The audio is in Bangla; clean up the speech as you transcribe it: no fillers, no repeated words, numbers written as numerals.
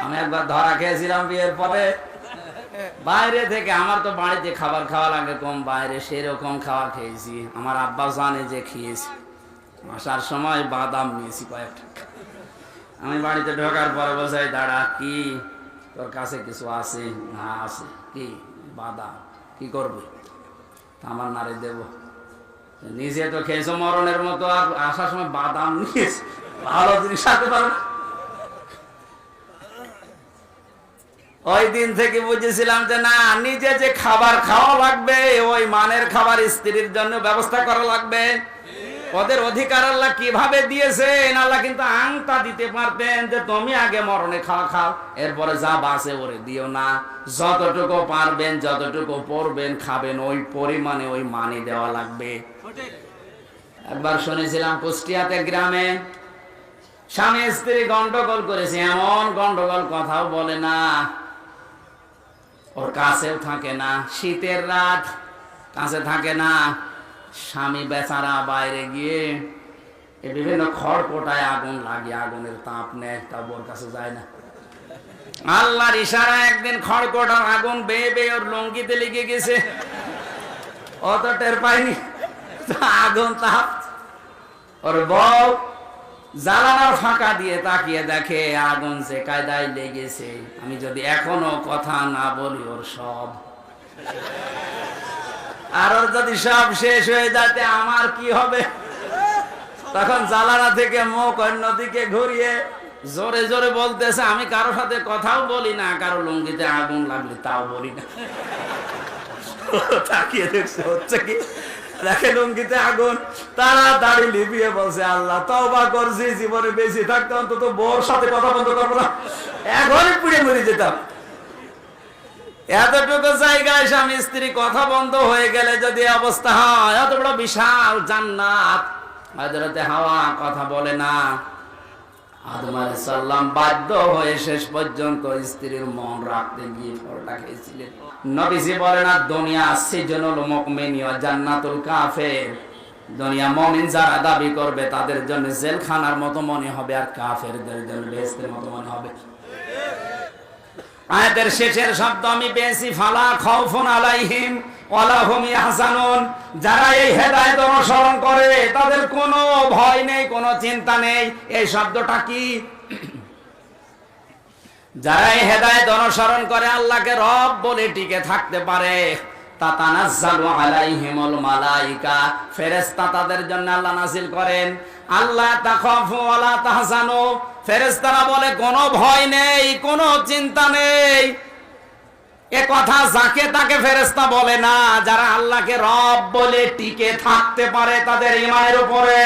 আমি একবার ধরা খেয়েছিলাম বিয়ের পরে, বাইরে থেকে। আমার তো বাড়িতে খাবার খাওয়া লাগে কম, বাইরে সেরকম খাওয়া খেয়েছি। আমার আব্বা জানে যে খেয়েছি। আসার সময় বাদাম নিয়েছি কয়েকটা। আমি বাড়িতে ঢোকার পরে বলছি, দাঁড়া, কি তোর কাছে কিছু আছে? না আছে। কি? বাদাম। কি করবে? আমার নারে দেব। নিজে তো খেয়েছো মরণের মতো, আর আসার সময় বাদাম নিয়েছি। ভালো জিনিস আনতে পারো না। ওই দিন থেকে বুঝেছিলাম যে না, নিজে যে খাবার খাওয়া লাগবে, ওই মানের খাবার স্ত্রীর জন্য ব্যবস্থা করা লাগবে। ওদের অধিকার আল্লাহ কিভাবে দিয়েছেন, আল্লাহ কিন্তু আংটা দিতে পারতেন যে তুমি আগে মরণে খাওয়া খাও, এরপরে যা বাসে ওরে দিও না। যতটুকু পারবেন, যতটুকু পড়বেন, খাবেন, ওই পরিমাণে ওই মানি দেওয়া লাগবে। একবার শুনেছিলাম কুষ্টিয়াতে গ্রামে স্বামী স্ত্রী গন্ডগোল করেছে। এমন গন্ডগোল কথাও বলে না, ওর কাছেও থাকে না। শীতের রাত, কাছে থাকে না। স্বামী বেচারা বাইরে গিয়ে বিভিন্ন খড়পোটায় আগুন লাগিয়ে আগুনের তাপ নেয়, তা ওর কাছে যায় না। আল্লাহর ইশারা একদিন খড়পোটার আগুন বেয়ে বেয়ে ওর লঙ্গিতে লেগে গেছে। অত টের পায়নি, আগুন তাপ। ওর বউ জ্বালানোর ফাঁকা দিয়ে তাকিয়ে দেখে আগুন যে কায়দায় লেগেছে। আমি যদি এখনো কথা না বলি ওর সব, আর ওর যদি সব শেষ হয়ে যাতে আমার কি হবে? তখন জ্বালানা থেকে মুখ অন্যদিকে ঘুরিয়ে জোরে জোরে বলতেছে, আমি কারো সাথে কথাও বলি না, কারো লুঙ্গিতে আগুন লাগলে তাও বলি না। তাকিয়ে দেখছে হচ্ছে কি, দেখে লুঙ্গিতে আগুন, তাড়াতাড়ি লিপিয়ে বলছে, আল্লাহ তওবা করছি, জীবনে বেশি থাকতে অন্তত বউর সাথে কথা বন্ধ করবো না, এখনই পুড়ে মরে যেতাম। এতটুকু জায়গায় স্বামী স্ত্রী কথা বন্ধ হয়ে গেলে যদি অবস্থা হয়, এত বড় বিশাল জান্নাত, হযরতে হাওয়া কথা বলে না। আদম আলাইহিস সালাম বাধ্য হয়ে শেষ পর্যন্ত স্ত্রীর মন রাখতে গিয়ে ফলটা খেয়েছিলেন। নবীজি বলেন, দুনিয়া সিজনুল মুমিন ওয়া জান্নাতুল কাফির। দুনিয়া মুমিন যারা দাবি করবে তাদের জন্য জেলখানার মতো মনে হবে, আর কাফেরদের জন্য বেহেশতের মতো মনে হবে। আয়াতের শেষের শব্দ আমি পেয়েছি, ফালা খাউফুন আলাইহিম ওয়ালা হুম ইয়াহজানুন। যারা এই হেদায়েত অনুসরণ করে তাদের কোনো ভয় নেই, কোনো চিন্তা নেই। এই শব্দটা কি? যারা এই হেদায়েত অনুসরণ করে, আল্লাহকে রব বলে টিকে থাকতে পারে, তাতানাজ্জালু আলাইহিমুল মালাইকা, ফেরেশতা তাদের জন্য আল্লাহ নাযিল করেন। আল্লাহ তাখাফু ওয়ালা তাহজানু, ফেরেশতারা বলে কোনো ভয় নেই, কোনো চিন্তা নেই। এ কথা যাকে তাকে ফেরেশতা বলে না, যারা আল্লাহকে রব বলে টিকে থাকতে পারে তাদের ঈমানের উপরে।